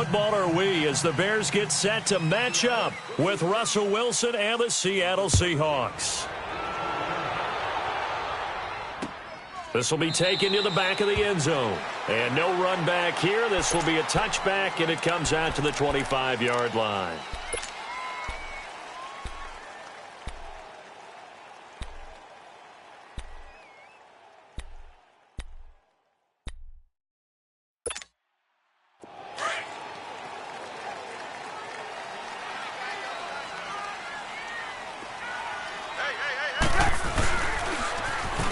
football are we as the Bears get set to match up with Russell Wilson and the Seattle Seahawks? This will be taken to the back of the end zone. And no run back here. This will be a touchback, and it comes out to the 25-yard line.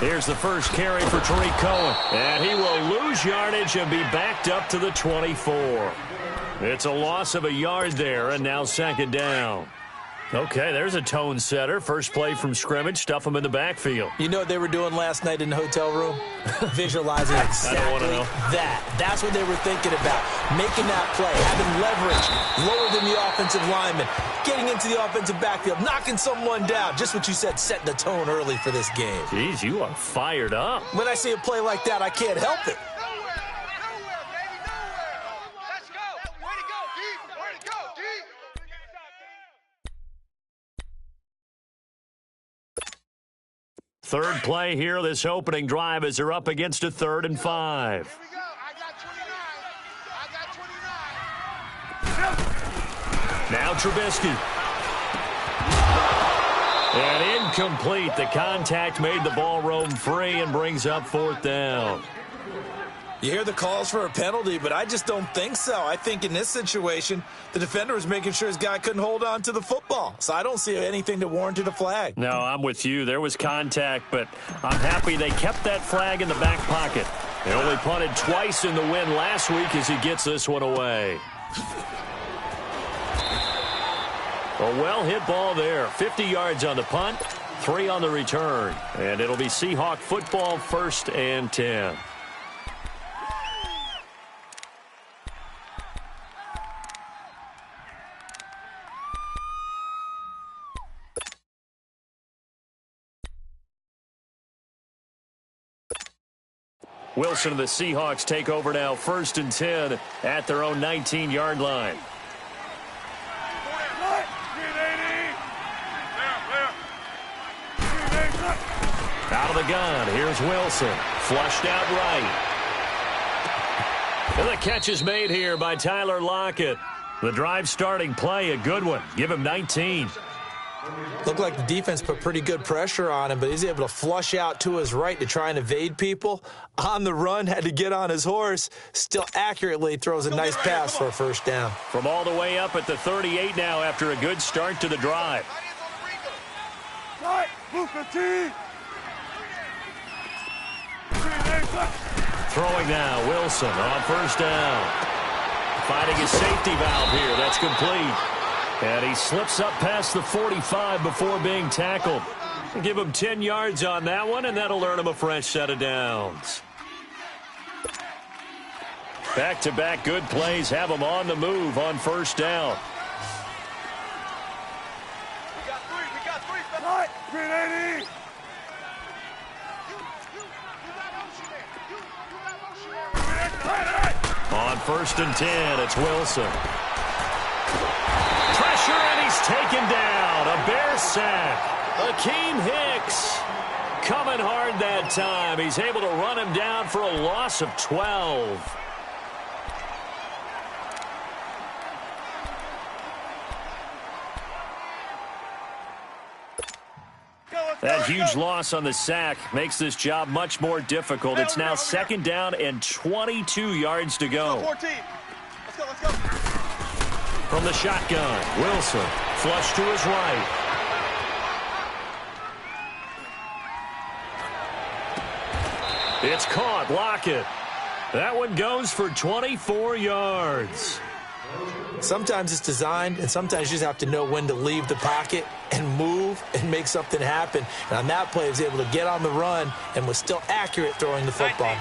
Here's the first carry for Tariq Cohen. And he will lose yardage and be backed up to the 24. It's a loss of a yard there, and now second down. Okay, there's a tone setter. First play from scrimmage, stuff him in the backfield. You know what they were doing last night in the hotel room? Visualizing exactly I don't want to know. that. That's what they were thinking about. Making that play, having leverage, lower than the offensive lineman, getting into the offensive backfield, knocking someone down. Just what you said, setting the tone early for this game. Jeez, you are fired up. When I see a play like that, I can't help it. Third play here, this opening drive as they're up against a 3rd and 5. Here we go. I got 29. Now Trubisky. And incomplete. The contact made the ball roam free and brings up 4th down. You hear the calls for a penalty, but I just don't think so. I think in this situation, the defender was making sure his guy couldn't hold on to the football. So I don't see anything that warranted a flag. No, I'm with you. There was contact, but I'm happy they kept that flag in the back pocket. They only punted twice in the win last week as he gets this one away. A well-hit ball there. 50 yards on the punt, 3 on the return. And it'll be Seahawk football, 1st and 10. Wilson and the Seahawks take over now, 1st and 10 at their own 19-yard line. Out of the gun, here's Wilson. Flushed out right. And the catch is made here by Tyler Lockett. The drive starting play, a good one. Give him 19. Looked like the defense put pretty good pressure on him, but he's able to flush out to his right to try and evade people. On the run, had to get on his horse. Still accurately throws a nice pass for a 1st down. From all the way up at the 38 now after a good start to the drive. Throwing now, Wilson on 1st down. Finding his safety valve here. That's complete. And he slips up past the 45 before being tackled. Give him 10 yards on that one, and that'll earn him a fresh set of downs. Back-to-back good plays have him on the move on 1st down. We got three. 380. On 1st and 10, it's Wilson. Pressure, and he's taken down. A Bear sack. Akeem Hicks coming hard that time. He's able to run him down for a loss of 12. That huge loss on the sack makes this job much more difficult. It's now 2nd down and 22 yards to go. Let's go. From the shotgun, Wilson, flush to his right. It's caught, Lockett. That one goes for 24 yards. Sometimes it's designed, and sometimes you just have to know when to leave the pocket and move and make something happen. And on that play, he was able to get on the run and was still accurate throwing the football.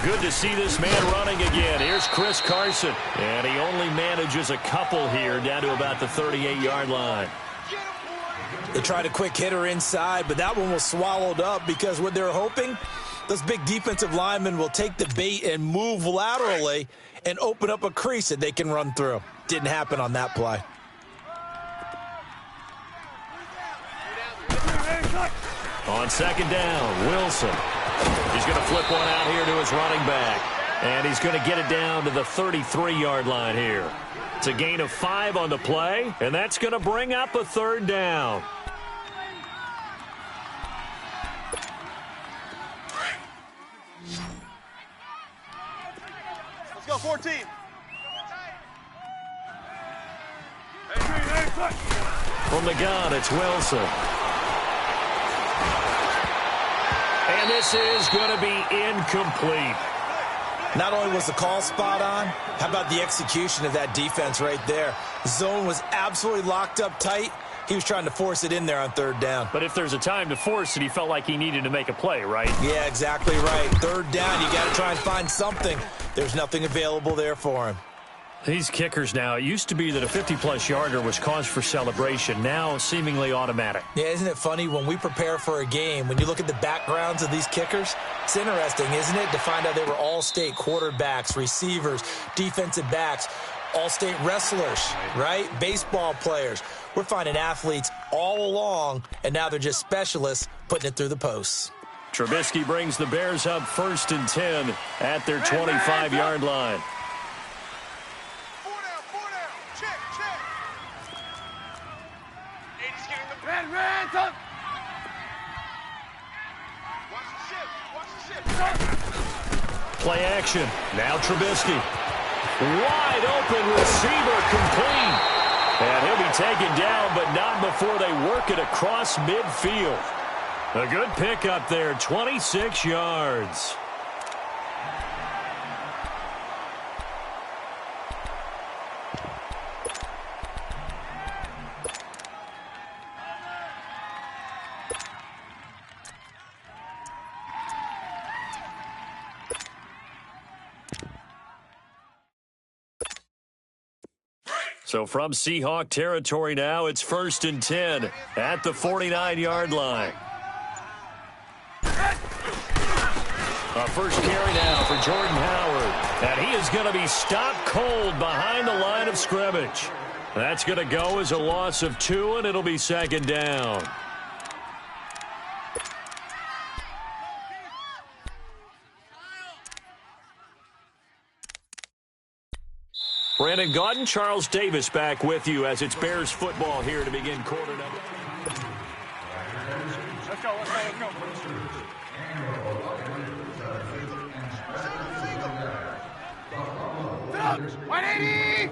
Good to see this man running again. Here's Chris Carson. And he only manages a couple here down to about the 38-yard line. They tried a quick hitter inside, but that one was swallowed up because what they're hoping Those big defensive linemen will take the bait and move laterally and open up a crease that they can run through. Didn't happen on that play. On second down, Wilson. He's going to flip one out here to his running back. And he's going to get it down to the 33-yard line here. It's a gain of 5 on the play, and that's going to bring up a third down. Let's go, 14. From the gun, it's Wilson. And this is going to be incomplete. Not only was the call spot on, how about the execution of that defense right there? The zone was absolutely locked up tight. He was trying to force it in there on third down. But if there's a time to force it, he felt like he needed to make a play, right? Yeah, exactly right. Third down, you got to try and find something. There's nothing available there for him. These kickers now, it used to be that a 50-plus yarder was cause for celebration. Now, seemingly automatic. Yeah, isn't it funny when we prepare for a game, when you look at the backgrounds of these kickers, it's interesting, isn't it, to find out they were all-state quarterbacks, receivers, defensive backs, all-state wrestlers, right? Baseball players. We're finding athletes all along, and now they're just specialists putting it through the posts. Trubisky brings the Bears up 1st and 10 at their 25-yard line. Play action. Now Trubisky. Wide open receiver complete. And he'll be taken down, but not before they work it across midfield. A good pickup there, 26 yards. So from Seahawk territory now, it's 1st and 10 at the 49-yard line. A first carry now for Jordan Howard. And he is going to be stopped cold behind the line of scrimmage. That's going to go as a loss of 2, and it'll be 2nd down. Brandon Gaudin, Charles Davis back with you as it's Bears football here to begin quarter number. Let's go, let's go, let's go. 180!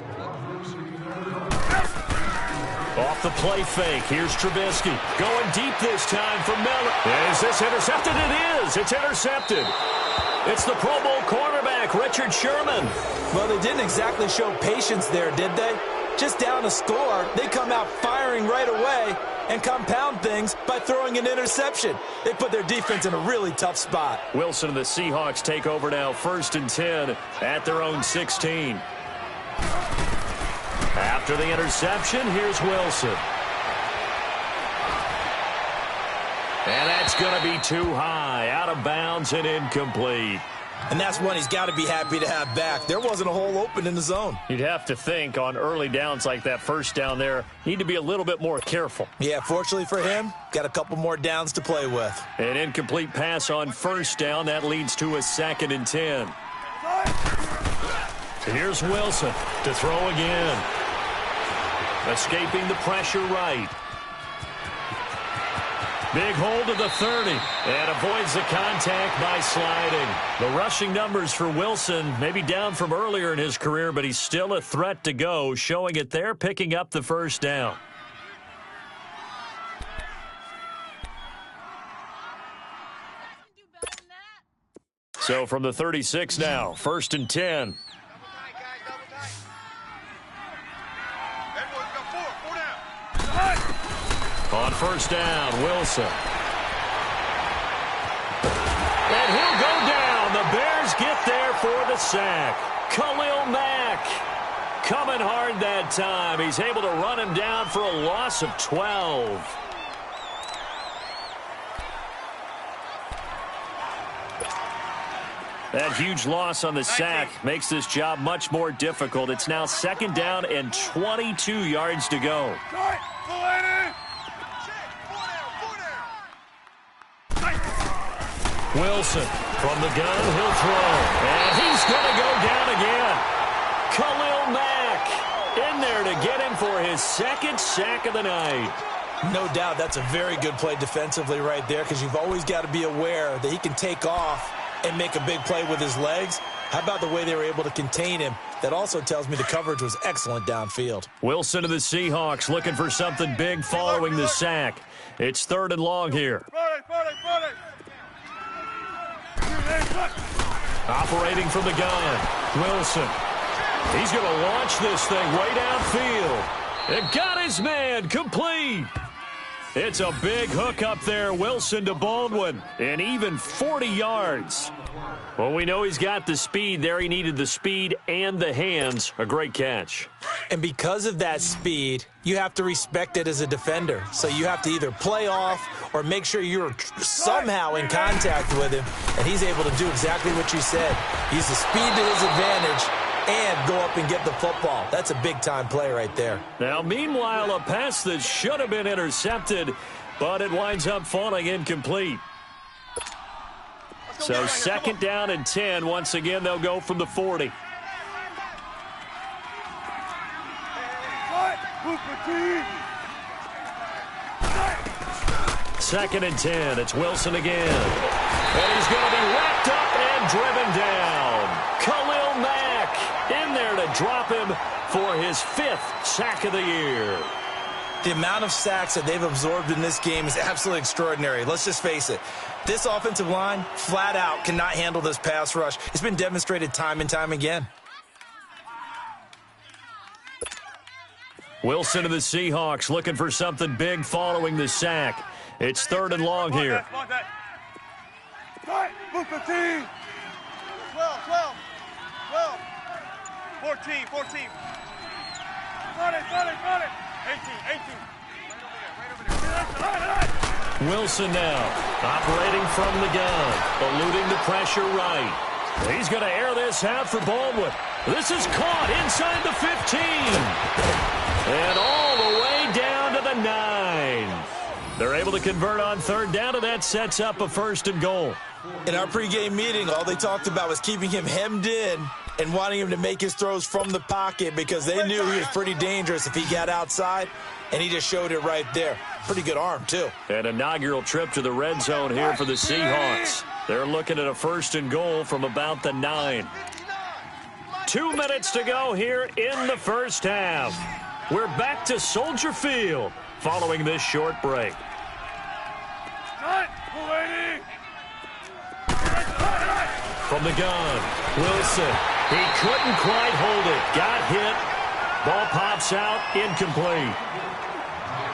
Off the play fake. Here's Trubisky. Going deep this time for Miller. Is this intercepted? It is. It's intercepted. It's the Pro Bowl cornerback, Richard Sherman. Well, they didn't exactly show patience there, did they? Just down a score, they come out firing right away and compound things by throwing an interception. They put their defense in a really tough spot. Wilson and the Seahawks take over now 1st and 10 at their own 16. After the interception, here's Wilson. And that's going to be too high, out of bounds and incomplete. And that's one he's got to be happy to have back. There wasn't a hole open in the zone. You'd have to think on early downs like that first down there, need to be a little bit more careful. Yeah, fortunately for him, got a couple more downs to play with. An incomplete pass on first down. That leads to a 2nd and 10. Here's Wilson to throw again. Escaping the pressure right. Big hold of the 30 and avoids the contact by sliding. The rushing numbers for Wilson maybe down from earlier in his career, but he's still a threat to go, showing it there, picking up the first down. So from the 36 now, 1st and 10. On first down, Wilson. And he'll go down. The Bears get there for the sack. Khalil Mack coming hard that time. He's able to run him down for a loss of 12. That huge loss on the sack makes this job much more difficult. It's now 2nd down and 22 yards to go. Wilson from the gun, he'll throw. And he's going to go down again. Khalil Mack in there to get him for his 2nd sack of the night. No doubt that's a very good play defensively right there, because you've always got to be aware that he can take off and make a big play with his legs. How about the way they were able to contain him? That also tells me the coverage was excellent downfield. Wilson of the Seahawks looking for something big following the sack. It's 3rd and long here. Operating from the gun, Wilson. He's going to launch this thing way downfield. It got his man complete. It's a big hook up there, Wilson to Baldwin, and even 40 yards. Well, we know he's got the speed there. He needed the speed and the hands. A great catch. And because of that speed, you have to respect it as a defender. So you have to either play off or make sure you're somehow in contact with him, and he's able to do exactly what you said. Use the speed to his advantage and go up and get the football. That's a big-time play right there. Now, meanwhile, a pass that should have been intercepted, but it winds up falling incomplete. So 2nd down and 10. Once again, they'll go from the 40. Second and 10. It's Wilson again. And he's going to be wrapped up and driven down. Khalil Mack in there to drop him for his 5th sack of the year. The amount of sacks that they've absorbed in this game is absolutely extraordinary. Let's just face it. This offensive line, flat out, cannot handle this pass rush. It's been demonstrated time and time again. Wilson of the Seahawks looking for something big following the sack. It's 3rd and long here. 12, 14. Got it. 18. Wilson now operating from the gun, eluding the pressure right. He's going to air this out for Baldwin. This is caught inside the 15. And all the way down to the 9. They're able to convert on 3rd down, and that sets up a 1st and goal. In our pregame meeting, all they talked about was keeping him hemmed in and wanting him to make his throws from the pocket, because they knew he was pretty dangerous if he got outside, and he just showed it right there. Pretty good arm, too. An inaugural trip to the red zone here for the Seahawks. They're looking at a 1st and goal from about the 9. 2 minutes to go here in the 1st half. We're back to Soldier Field following this short break. From the gun, Wilson. He couldn't quite hold it. Got hit. Ball pops out, incomplete.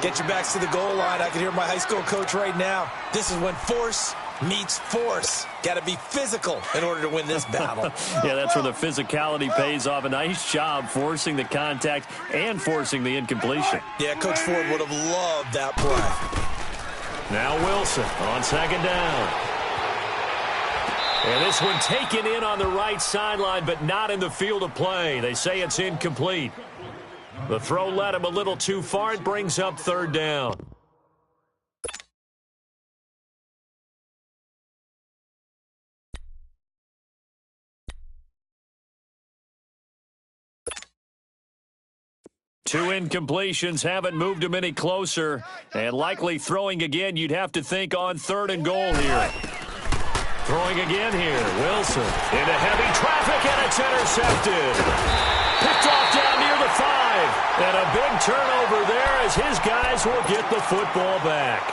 Get your backs to the goal line. I can hear my high school coach right now. This is when force meets force. Got to be physical in order to win this battle. Yeah, that's where the physicality pays off. A nice job forcing the contact and forcing the incompletion. Yeah, Coach Ford would have loved that play. Now Wilson on 2nd down. And this one taken in on the right sideline, but not in the field of play. They say it's incomplete. The throw led him a little too far. It brings up 3rd down. Two incompletions haven't moved him any closer. And likely throwing again, you'd have to think on 3rd and goal here. Throwing again here, Wilson into heavy traffic, and it's intercepted. Picked off down near the 5. And a big turnover there as his guys will get the football back.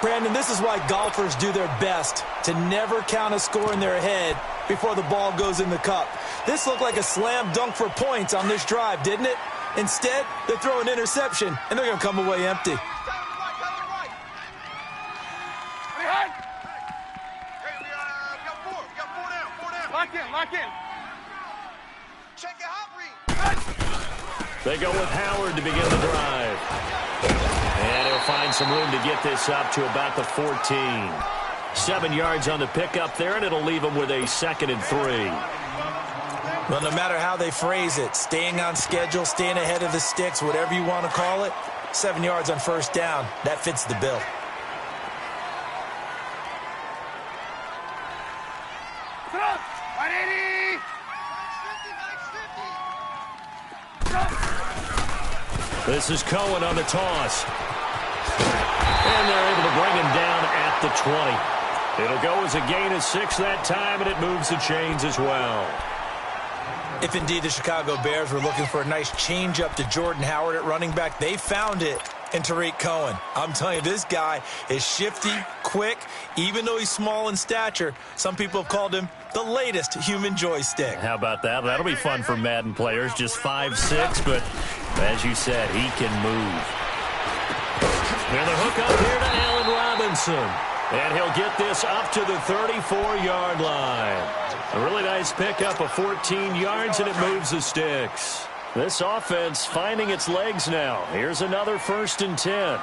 Brandon, this is why golfers do their best to never count a score in their head before the ball goes in the cup. This looked like a slam dunk for points on this drive, didn't it? Instead, they throw an interception, and they're going to come away empty. Lock in. Check it out, They go with Howard to begin the drive. And he'll find some room to get this up to about the 14. 7 yards on the pickup there, and it'll leave them with a 2nd and 3. Well, no matter how they phrase it, staying on schedule, staying ahead of the sticks, whatever you want to call it, 7 yards on first down, that fits the bill. This is Cohen on the toss. And they're able to bring him down at the 20. It'll go as a gain of 6 that time, and it moves the chains as well. If indeed the Chicago Bears were looking for a nice change-up to Jordan Howard at running back, they found it in Tariq Cohen. I'm telling you, this guy is shifty, quick, even though he's small in stature. Some people have called him the latest human joystick. How about that? That'll be fun for Madden players. Just 5'6", but as you said, he can move. And the hook up here to Allen Robinson. And he'll get this up to the 34-yard line. A really nice pickup of 14 yards, and it moves the sticks. This offense finding its legs now. Here's another 1st and 10.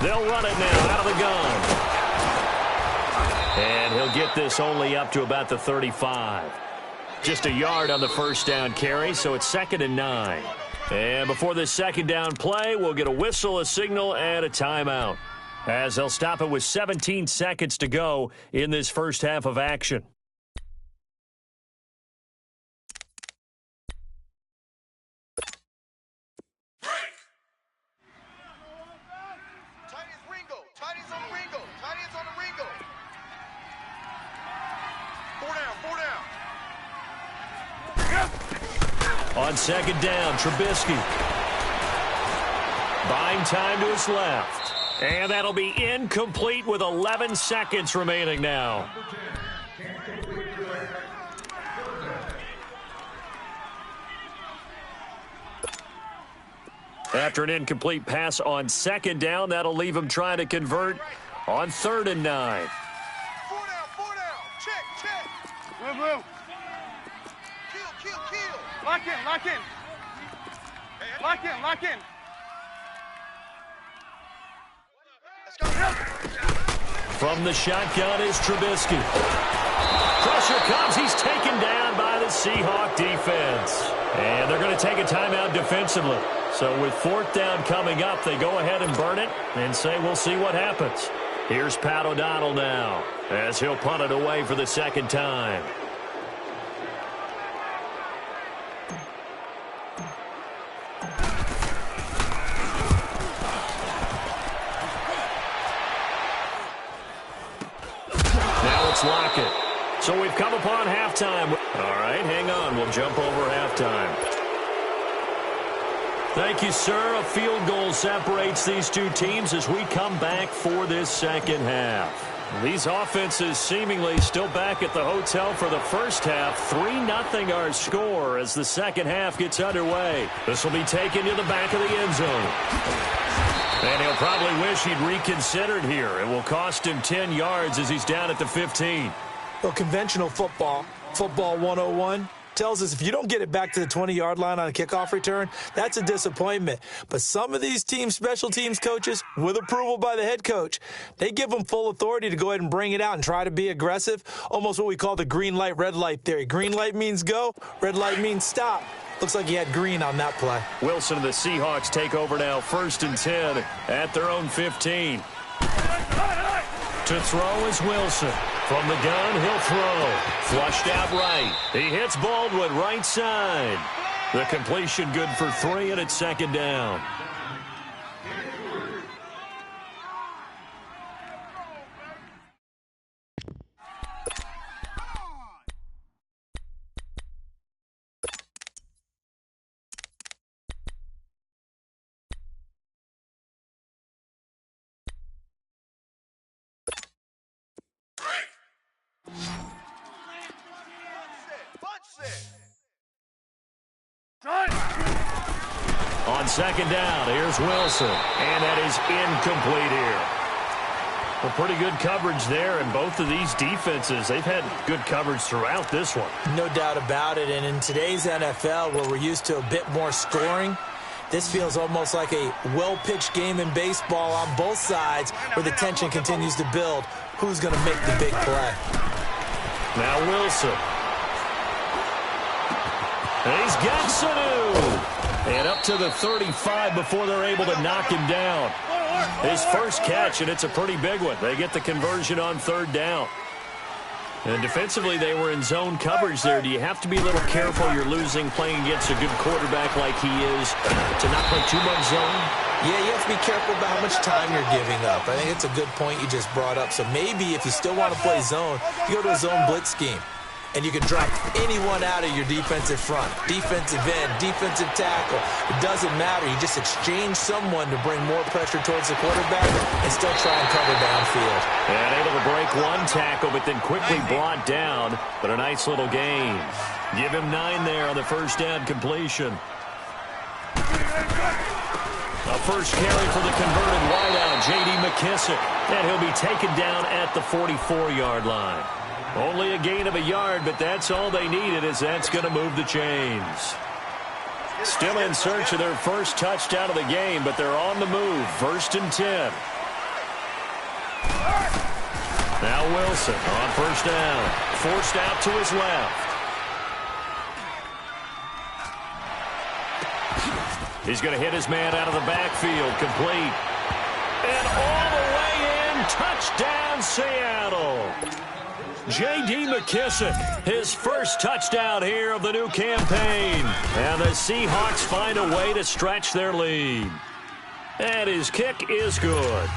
They'll run it now out of the gun. And he'll get this only up to about the 35. Just a yard on the first down carry, so it's 2nd and 9. And before this 2nd down play, we'll get a whistle, a signal, and a timeout, as they'll stop it with 17 seconds to go in this first half of action. On 2nd down, Trubisky. Buying time to his left. And that'll be incomplete with 11 seconds remaining now. After an incomplete pass on 2nd down, that'll leave him trying to convert on 3rd and 9. 4 down. Check. Blue. Kill. Lock in. Lock in. Let's go. From the shotgun is Trubisky. Pressure comes. He's taken down by the Seahawk defense. And they're going to take a timeout defensively. So with 4th down coming up, they go ahead and burn it and say we'll see what happens. Here's Pat O'Donnell now as he'll punt it away for the 2nd time. Lockett. So we've come upon halftime. All right, hang on. We'll jump over halftime. Thank you, sir. A field goal separates these two teams as we come back for this 2nd half. These offenses seemingly still back at the hotel for the first half. 3-0 our score as the 2nd half gets underway. This will be taken to the back of the end zone. And he'll probably wish he'd reconsidered here. It will cost him 10 yards as he's down at the 15. Well, conventional football 101, tells us if you don't get it back to the 20-yard line on a kickoff return, that's a disappointment. But some of these teams, special teams coaches, with approval by the head coach, they give them full authority to go ahead and bring it out and try to be aggressive, almost what we call the green light, red light theory. Green light means go, red light means stop. Looks like he had green on that play. Wilson and the Seahawks take over now, 1st and 10 at their own 15. To throw is Wilson. From the gun, he'll throw. Flushed out right. He hits Baldwin right side. The completion good for 3, and it's 2nd down. On 2nd down, here's Wilson. And that is incomplete here. Well, pretty good coverage there, and both of these defenses, they've had good coverage throughout this one. No doubt about it, and in today's NFL, where we're used to a bit more scoring, this feels almost like a well-pitched game in baseball on both sides where the tension continues to build. Who's going to make the big play? Now Wilson. And he's got Sanu. And up to the 35 before they're able to knock him down. His first catch, and it's a pretty big one. They get the conversion on third down. And defensively, they were in zone coverage there. Do you have to be a little careful? You're losing playing against a good quarterback like he is to not play too much zone? Yeah, you have to be careful about how much time you're giving up. I think it's a good point you just brought up. So maybe if you still want to play zone, you go to a zone blitz scheme. And you can drop anyone out of your defensive front. Defensive end, defensive tackle. It doesn't matter. You just exchange someone to bring more pressure towards the quarterback and still try and cover downfield. And able to break one tackle, but then quickly brought down. But a nice little gain. Give him 9 there on the first down completion. A first carry for the converted wideout, J.D. McKissick. And he'll be taken down at the 44-yard line. Only a gain of a yard, but that's all they needed, as that's going to move the chains. Still in search of their first touchdown of the game, but they're on the move. 1st and 10. Now Wilson on first down. Forced out to his left. He's going to hit his man out of the backfield. Complete. And all the way in. Touchdown, Seattle. J.D. McKissick, his first touchdown here of the new campaign. And the Seahawks find a way to stretch their lead. And his kick is good.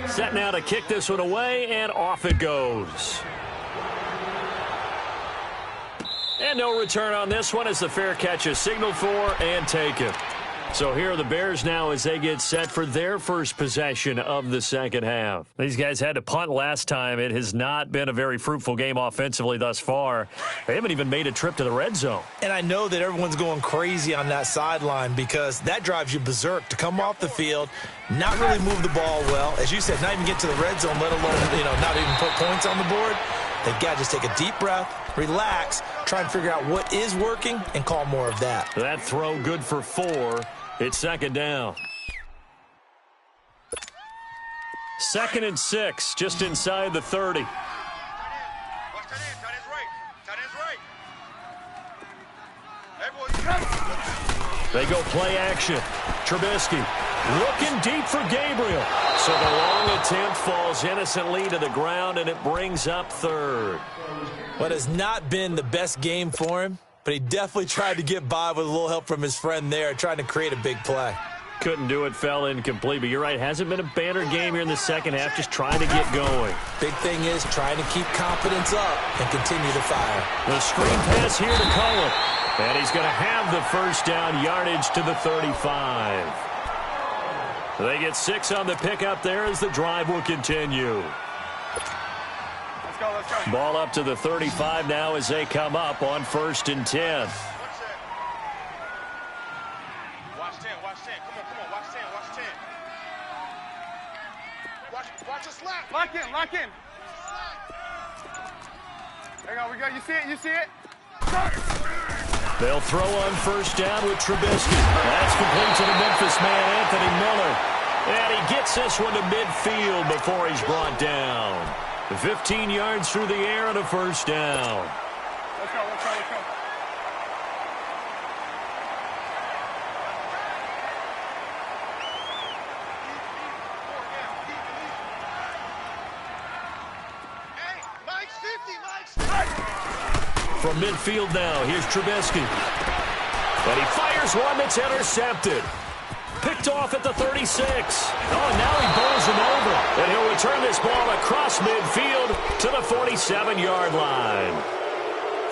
Set now to kick this one away, and off it goes. And no return on this one as the fair catch is signaled for and taken. So here are the Bears now as they get set for their first possession of the second half. These guys had to punt last time. It has not been a very fruitful game offensively thus far. They haven't even made a trip to the red zone. And I know that everyone's going crazy on that sideline because that drives you berserk to come off the field, not really move the ball well. As you said, not even get to the red zone, let alone, not even put points on the board. They've got to just take a deep breath, relax, try and figure out what is working, and call more of that. That throw good for 4. It's second down. 2nd and 6, just inside the 30. Watch that end. Tight end's right. Tight end's right. They go play action. Trubisky looking deep for Gabriel. So the long attempt falls innocently to the ground, and it brings up 3rd. What has not been the best game for him, but he definitely tried to get by with a little help from his friend there, trying to create a big play. Couldn't do it, fell incomplete. But you're right, hasn't been a banner game here in the second half, just trying to get going. Big thing is trying to keep confidence up and continue to fire. The screen pass here to Cohen. And he's going to have the first down, yardage to the 35. They get 6 on the pickup there as the drive will continue. Let's go, let's go. Ball up to the 35 now as they come up on 1st and 10. Watch 10, watch 10. Come on, watch 10, watch 10. Watch the slap. Lock in. There you go, we go. You see it? They'll throw on first down with Trubisky. That's complete to the Memphis man, Anthony Miller. And he gets this one to midfield before he's brought down. 15 yards through the air and a first down. Let's go. Hey, Mike's 50. From midfield now, here's Trubisky. And he fires one that's intercepted. Picked off at the 36. Oh, and now he bowls him over. And he'll return this ball across midfield to the 47-yard line.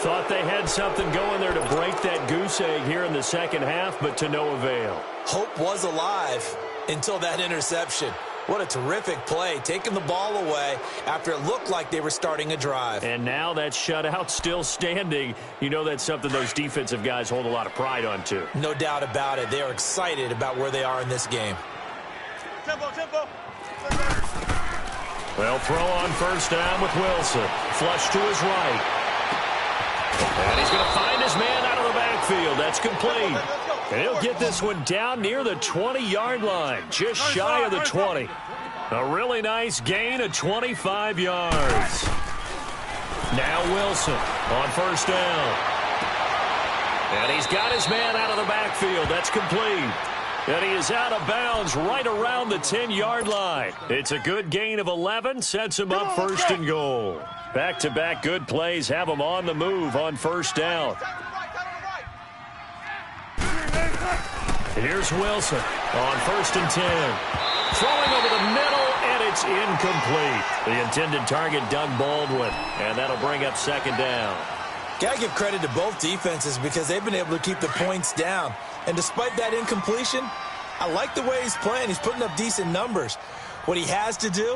Thought they had something going there to break that goose egg here in the second half, but to no avail. Hope was alive until that interception. What a terrific play, taking the ball away after it looked like they were starting a drive. And now that shutout still standing. You know that's something those defensive guys hold a lot of pride on, too. No doubt about it. They are excited about where they are in this game. Tempo. They'll throw on first down with Wilson. Flush to his right. And he's going to find his man out of the backfield. That's complete. And he'll get this one down near the 20-yard line, just shy of the 20. A really nice gain of 25 yards. Now Wilson on first down. And he's got his man out of the backfield. That's complete. And he is out of bounds right around the 10-yard line. It's a good gain of 11, sets him up first and goal. Back-to-back good plays have him on the move on first down. Here's Wilson on first and 10. Throwing over the middle, and it's incomplete. The intended target, Doug Baldwin, and that'll bring up second down. Got to give credit to both defenses because they've been able to keep the points down. And despite that incompletion, I like the way he's playing. He's putting up decent numbers. What he has to do,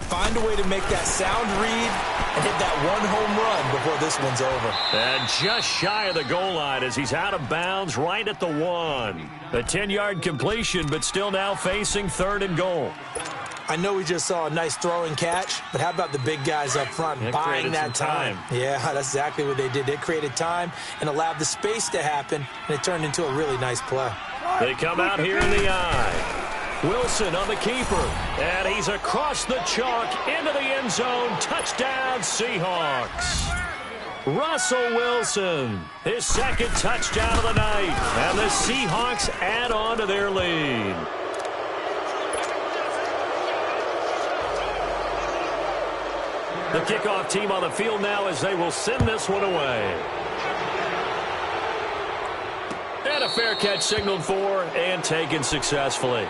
find a way to make that sound read and hit that one home run before this one's over. And just shy of the goal line as he's out of bounds right at the 1. A 10-yard completion, but still now facing third and goal. I know we just saw a nice throwing catch, but how about the big guys up front buying that time? Yeah, that's exactly what they did. They created time and allowed the space to happen, and it turned into a really nice play. They come out here in the eye. Wilson on the keeper, and he's across the chalk into the end zone. Touchdown, Seahawks. Russell Wilson, his second touchdown of the night, and the Seahawks add on to their lead. The kickoff team on the field now as they will send this one away. And a fair catch signaled for and taken successfully.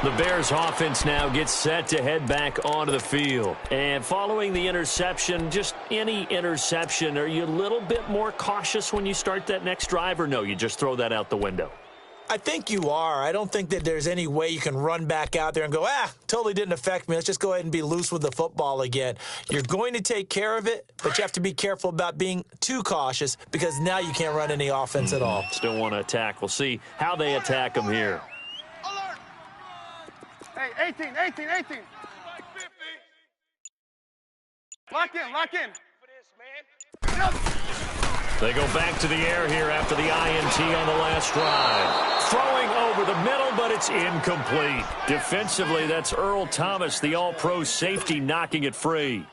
The Bears offense now gets set to head back onto the field. And following the interception, just any interception, are you a little bit more cautious when you start that next drive, or no, you just throw that out the window? I think you are. I don't think that there's any way you can run back out there and go, totally didn't affect me. Let's just go ahead and be loose with the football again. You're going to take care of it, but you have to be careful about being too cautious because now you can't run any offense at all. Still want to attack. We'll see how they attack them here. Hey, 18. Lock in. They go back to the air here after the INT on the last drive. Throwing over the middle, but it's incomplete. Defensively, that's Earl Thomas, the all-pro safety, knocking it free.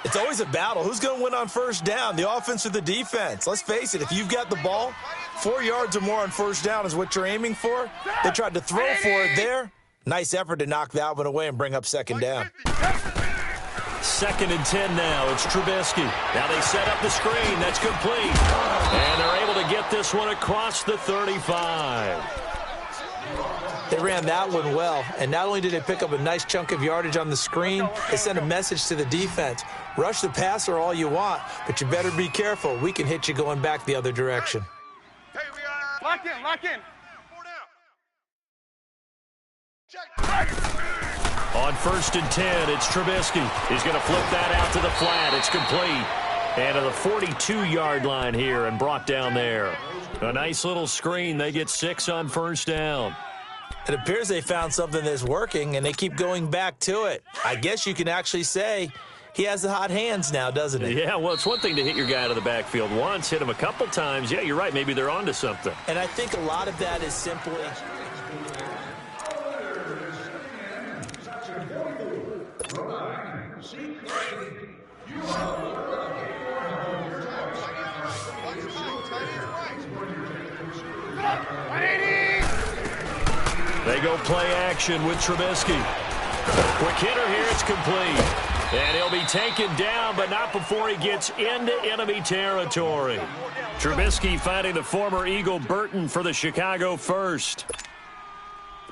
It's always a battle. Who's going to win on first down, the offense or the defense? Let's face it, if you've got the ball, 4 yards or more on first down is what you're aiming for. They tried to throw for it there. Nice effort to knock that one away and bring up second down. Second and 10 now. It's Trubisky. Now they set up the screen. That's complete. And they're able to get this one across the 35. They ran that one well, and not only did they pick up a nice chunk of yardage on the screen, they sent a message to the defense. Rush the passer all you want, but you better be careful. We can hit you going back the other direction. Hey, we are lock in. On first and 10, it's Trubisky. He's going to flip that out to the flat. It's complete. And to the 42-yard line here and brought down there. A nice little screen. They get 6 on first down. It appears they found something that's working, and they keep going back to it. I guess you can actually say he has the hot hands now, doesn't he? Yeah, well, it's one thing to hit your guy out of the backfield once, hit him a couple times. Yeah, you're right. Maybe they're onto something. And I think a lot of that is simply... They go play action with Trubisky. Quick hitter here, it's complete. And he'll be taken down, but not before he gets into enemy territory. Trubisky finding the former Eagle Burton for the Chicago first.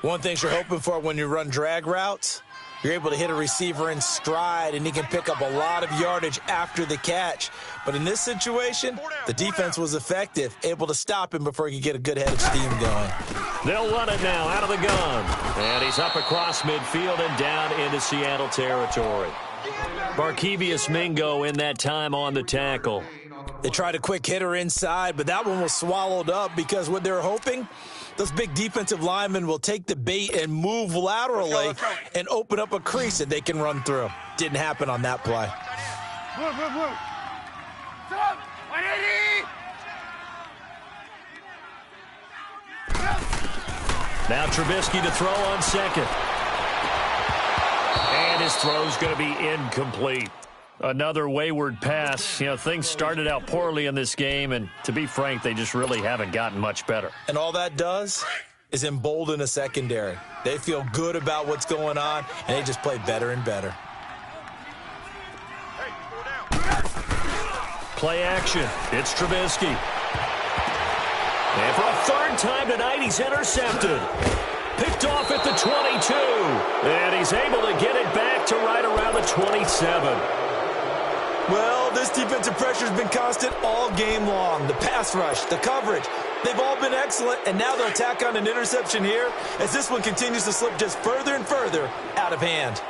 One thing you're hoping for when you run drag routes, you're able to hit a receiver in stride, and he can pick up a lot of yardage after the catch. But in this situation, the defense was effective, able to stop him before he could get a good head of steam going. They'll run it now out of the gun. And he's up across midfield and down into Seattle territory. Barkevius Mingo in that time on the tackle. They tried a quick hitter inside, but that one was swallowed up because what they were hoping Those big defensive linemen will take the bait and move laterally and open up a crease that they can run through. Didn't happen on that play. Now Trubisky to throw on second. And his throw's going to be incomplete. Another wayward pass. You know, things started out poorly in this game, and to be frank, they just really haven't gotten much better. And all that does is embolden a secondary. They feel good about what's going on, and they just play better and better. Play action. It's Trubisky. And for a third time tonight, he's intercepted. Picked off at the 22. And he's able to get it back to right around the 27. Well, this defensive pressure has been constant all game long. The pass rush, the coverage, they've all been excellent, and now they'll tack on an interception here as this one continues to slip just further and further out of hand.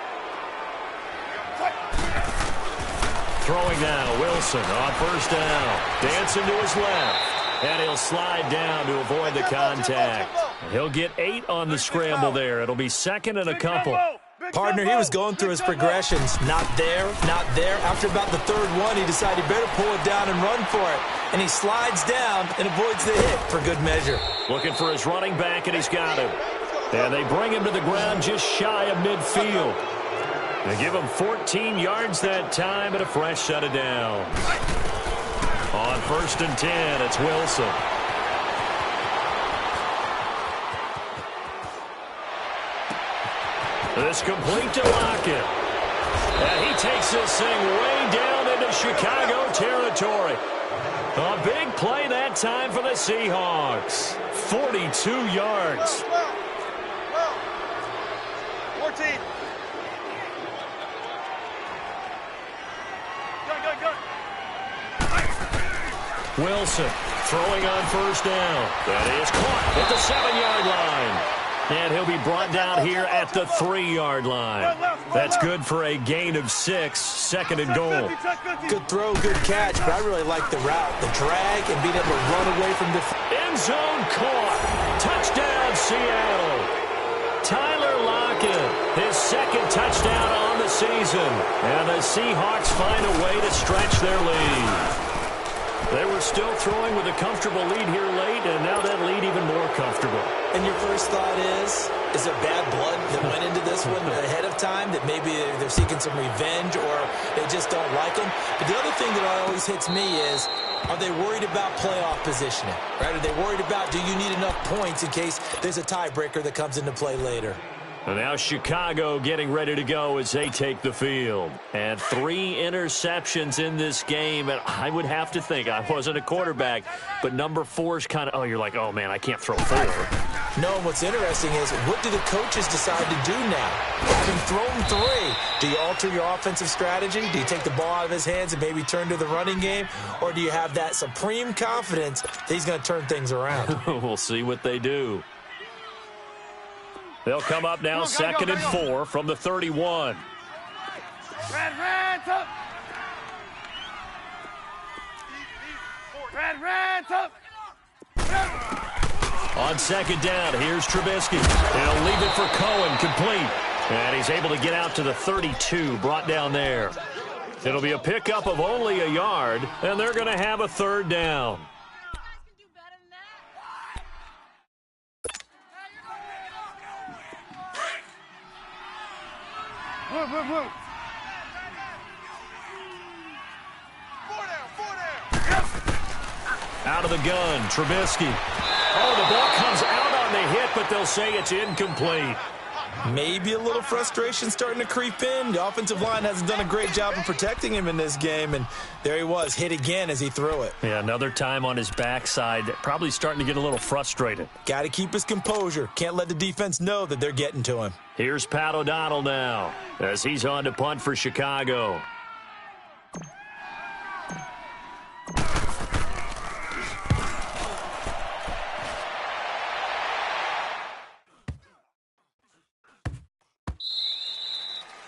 Throwing now, Wilson on first down. Dancing to his left. And he'll slide down to avoid the contact. He'll get 8 on the scramble there. It'll be second and a couple. Partner, he was going through his progressions. Not there, not there. After about the third one, he decided he better pull it down and run for it. And he slides down and avoids the hit for good measure. Looking for his running back, and he's got him. And they bring him to the ground just shy of midfield. They give him 14 yards that time and a fresh set of downs. On first and 10, it's Wilson. This complete to Lockett. And he takes this thing way down into Chicago territory. A big play that time for the Seahawks. 42 yards. 14. Wilson throwing on first down. That is caught at the 7-yard line. And he'll be brought down here at the 3-yard line. That's good for a gain of 6, second and goal. Good throw, good catch, but I really like the route, the drag, and being able to run away from the end zone caught. Touchdown, Seattle. Tyler Lockett, his second touchdown on the season. And the Seahawks find a way to stretch their lead. They were still throwing with a comfortable lead here late, and now that lead even more comfortable. And your first thought is there bad blood that went into this one ahead of time, that maybe they're seeking some revenge or they just don't like them? But the other thing that always hits me is, are they worried about playoff positioning? Right? Are they worried about, do you need enough points in case there's a tiebreaker that comes into play later? And now Chicago getting ready to go as they take the field. And 3 interceptions in this game. And I would have to think, I wasn't a quarterback, but number 4 is kind of, oh, you're like, oh, man, I can't throw 4. No, what's interesting is, what do the coaches decide to do now? Having thrown 3, do you alter your offensive strategy? Do you take the ball out of his hands and maybe turn to the running game? Or do you have that supreme confidence that he's going to turn things around? We'll see what they do. They'll come up now, second and 4 from the 31. On second down, here's Trubisky. He'll leave it for Cohen, complete. And he's able to get out to the 32, brought down there. It'll be a pickup of only a yard, and they're going to have a third down. Out of the gun, Trubisky. Oh, the ball comes out on the hit, but they'll say it's incomplete. Maybe a little frustration starting to creep in. The offensive line hasn't done a great job of protecting him in this game, and there he was, hit again as he threw it. Yeah, another time on his backside, probably starting to get a little frustrated. Got to keep his composure. Can't let the defense know that they're getting to him. Here's Pat O'Donnell now as he's on to punt for Chicago.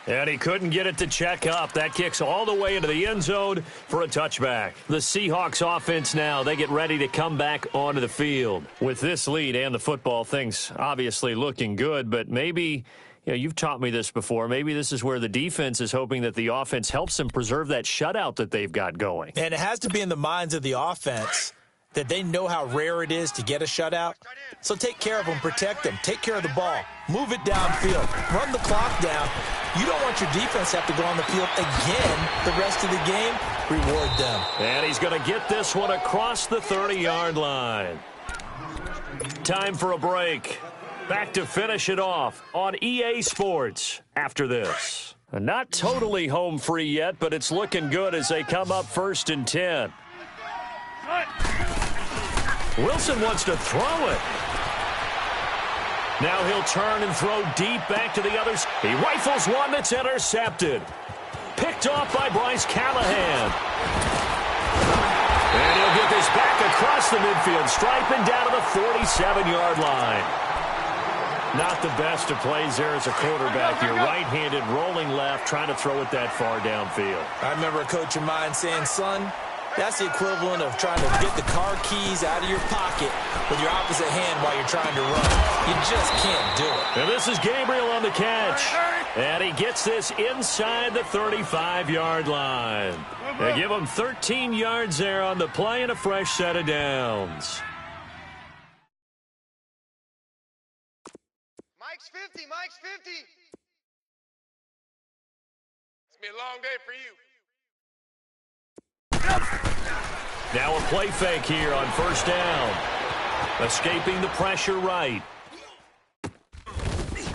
And he couldn't get it to check up. That kicks all the way into the end zone for a touchback. The Seahawks offense now, they get ready to come back onto the field. With this lead and the football, things obviously looking good, but maybe, you've taught me this before, maybe this is where the defense is hoping that the offense helps them preserve that shutout that they've got going. And it has to be in the minds of the offense that they know how rare it is to get a shutout. So take care of them, protect them, take care of the ball, move it downfield, run the clock down. You don't want your defense to have to go on the field again the rest of the game. Reward them. And he's going to get this one across the 30-yard line. Time for a break. Back to finish it off on EA Sports after this. Not totally home free yet, but it's looking good as they come up 1st and 10. Wilson wants to throw it. Now he'll turn and throw deep back to the others. He rifles one that's intercepted. Picked off by Bryce Callahan. And he'll get this back across the midfield, striping down to the 47-yard line. Not the best of plays there as a quarterback. You're right-handed, rolling left, trying to throw it that far downfield. I remember a coach of mine saying, son, that's the equivalent of trying to get the car keys out of your pocket with your opposite hand while you're trying to run. You just can't do it. And this is Gabriel on the catch. And he gets this inside the 35-yard line. They give him 13 yards there on the play and a fresh set of downs. Mike's 50, Mike's 50. It's been a long day for you. Now a play fake here on 1st down. Escaping the pressure right.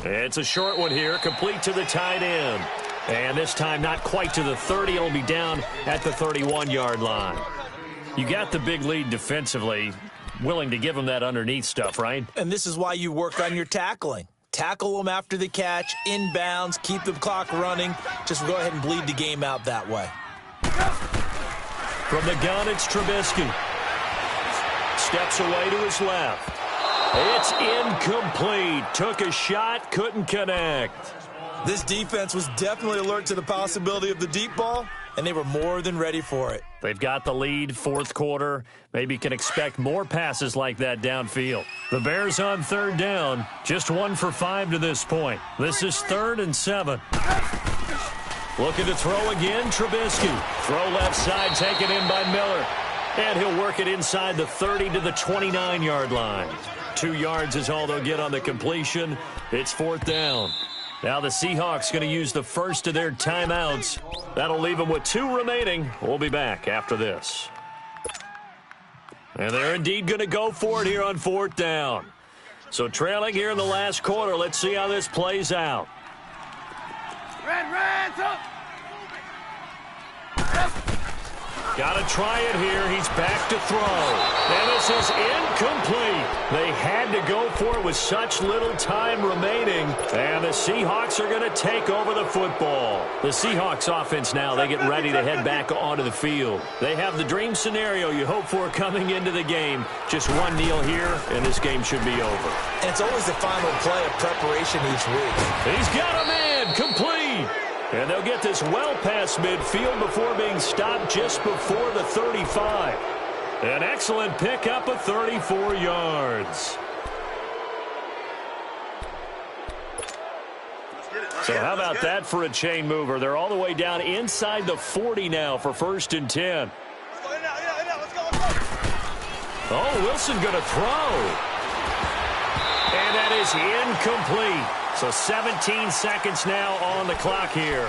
It's a short one here, complete to the tight end. And this time not quite to the 30. It'll be down at the 31-yard line. You got the big lead defensively, willing to give them that underneath stuff, right? And this is why you work on your tackling. Tackle them after the catch, inbounds, keep the clock running. Just go ahead and bleed the game out that way. From the gun, it's Trubisky. Steps away to his left. It's incomplete. Took a shot, couldn't connect. This defense was definitely alert to the possibility of the deep ball, and they were more than ready for it. They've got the lead, 4th quarter. Maybe can expect more passes like that downfield. The Bears on 3rd down. Just 1 for 5 to this point. This is 3rd and 7. Looking to throw again, Trubisky. Throw left side, taken in by Miller. And he'll work it inside the 30 to the 29-yard line. 2 yards is all they'll get on the completion. It's 4th down. Now the Seahawks going to use the first of their timeouts. That'll leave them with 2 remaining. We'll be back after this. And they're indeed going to go for it here on 4th down. So trailing here in the last quarter. Let's see how this plays out. Reds up. Got to try it here. He's back to throw. And this is incomplete. They had to go for it with such little time remaining. And the Seahawks are going to take over the football. The Seahawks offense now, they get ready to head back onto the field. They have the dream scenario you hope for coming into the game. Just one kneel here, and this game should be over. And it's always the final play of preparation each week. He's got a man, complete. And they'll get this well past midfield before being stopped just before the 35. An excellent pickup of 34 yards. So how about that for a chain mover? They're all the way down inside the 40 now for 1st and 10. Oh, Wilson going to throw. And that is incomplete. So 17 seconds now on the clock here.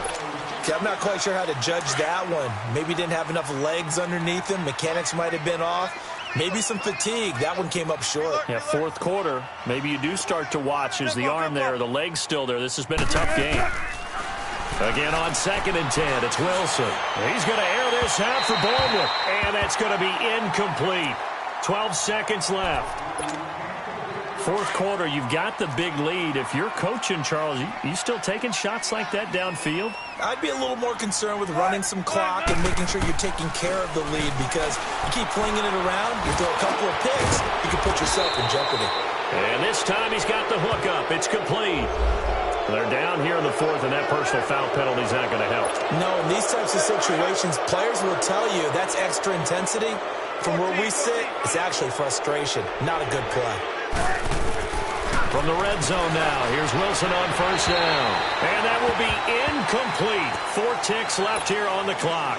See, I'm not quite sure how to judge that one. Maybe didn't have enough legs underneath him. Mechanics might have been off. Maybe some fatigue. That one came up short. Yeah, 4th quarter. Maybe you do start to watch as the arm there, the leg's still there. This has been a tough game. Again on 2nd and 10, it's Wilson. He's going to air this out for Baldwin. And that's going to be incomplete. 12 seconds left. 4th quarter, you've got the big lead. If you're coaching, Charles, you still taking shots like that downfield? I'd be a little more concerned with running some clock and making sure you're taking care of the lead, because you keep flinging it around, you throw a couple of picks, you can put yourself in jeopardy. And this time he's got the hook up. It's complete. They're down here in the fourth, and that personal foul penalty is not going to help. No, in these types of situations, players will tell you that's extra intensity. From where we sit, it's actually frustration. Not a good play. From the red zone now, here's Wilson on first down. And that will be incomplete. 4 ticks left here on the clock.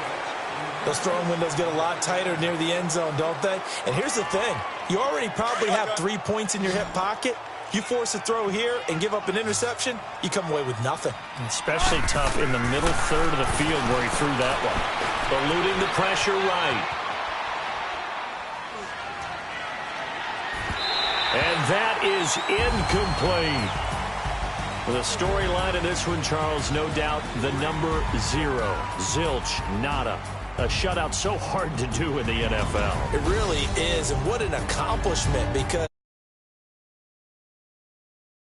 Those throwing windows get a lot tighter near the end zone, don't they? And here's the thing. You already probably have 3 points in your hip pocket. You force a throw here and give up an interception, you come away with nothing. Especially tough in the middle third of the field where he threw that one. Eluding the pressure right. And that is incomplete. The storyline of this one, Charles, no doubt the number 0. Zilch, nada. A shutout so hard to do in the NFL. It really is, and what an accomplishment, because